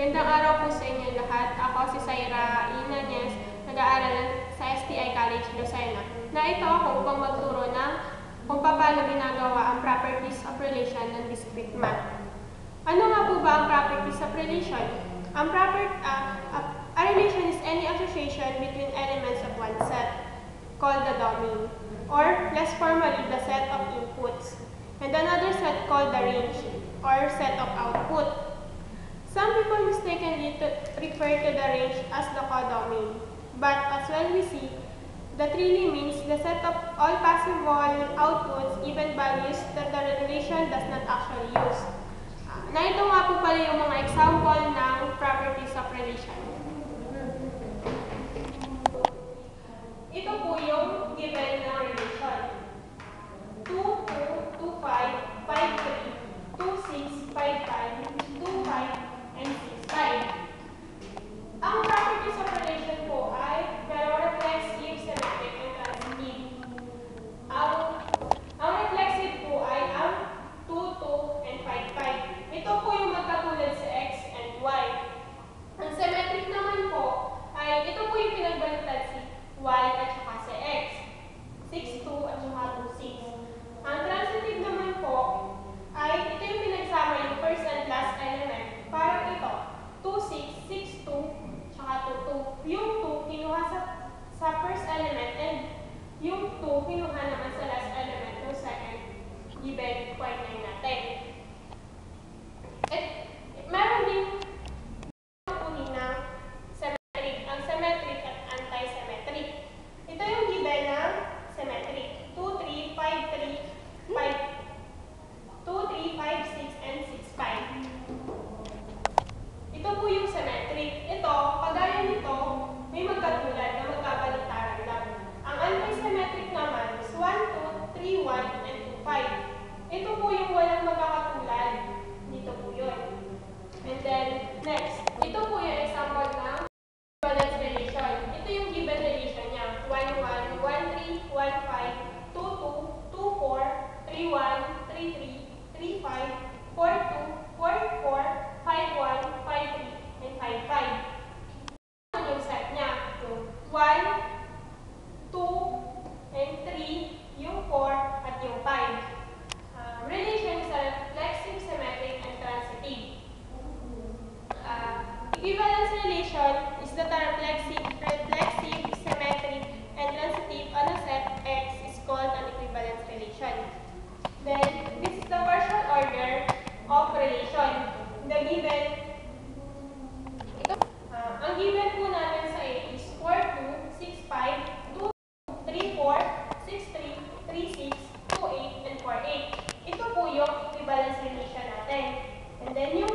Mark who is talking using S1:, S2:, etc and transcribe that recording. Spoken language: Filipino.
S1: Magandang araw po sa inyo lahat. Ako si Saira Inanez, nag-aaral sa STI College Lucena. Narito ako upang magturo ng kung paano ginagawa ang properties of relation ng discrete math. Ano nga po ba ang properties of relation? A relation is any association between elements of one set, called the domain, or less formally, the set of inputs, and another set called the range, or set of output. Some people mistakenly refer to the range as the codomain, but as well we see, that really means the set of all possible outputs, even values that the relation does not actually use. Narito nga po pala yung mga example ng properties of relation. Ito po yung given ng relation. 2, 2, 2, 5, 5, 3, 2, 6, 5, 5, 2, 5, and 6, 5. Ang properties of relation po ay reflexive, symmetric, and transitive. Ang reflexive po ay ang 2, 2, and 5, 5. Ito po yung magkatulad sa x and y. Ang symmetric naman po ay ito po yung pinagbaliktad si y at saka si x. 6, 2 at saka 2, 6. Ang transitive naman po ay ito yung pinagsama yung first and last element. Parang ito, 2, 6, 6, 2, tsaka 2, 2. Yung 2, kinuha sa first element and yung 2, kinuha naman sa last element ng second given quaternion natin. At meron din uni ng symmetric, ang symmetric at anti-symmetric. Ito yung given ng symmetric. 2, 3, 5, 3, 5, 2, 3, 5, 6, and 6, 5. Ito po yung symmetric. Ito, kagaya nito, may magkatulad na magkabaliktaran lang. Ang anti-symmetric naman is 1, 2, 3, 1, and 2, 5. Ito po yung walang magkakatulad. Dito po yun. And then, next, ito po yung example ng equivalence relation. Ito yung given relation niya. 1, 1, 1, 3, 1, 5, 2, 2, 2, 4, 3, 1, 3, 3, 3, 5, 4, 2, 4, 4, 5, 1, 5, 3, and 5, 5. Ano yung set niya? Yung 1, 2, and 3, yung 4, at yung 5. Relation sa reflexive, symmetric, and transitive. Equivalence relation is that the reflexive, symmetric, and transitive on a set X is called an equivalence relation. Then, this is the partial order of relation. The given, ang given po natin sa A is 4, 2, 6, 5, 2, 3, 4, 6, 3, 3, 6, 2, 8, and 4, 8. Ito po yung equivalence relation natin. And then yung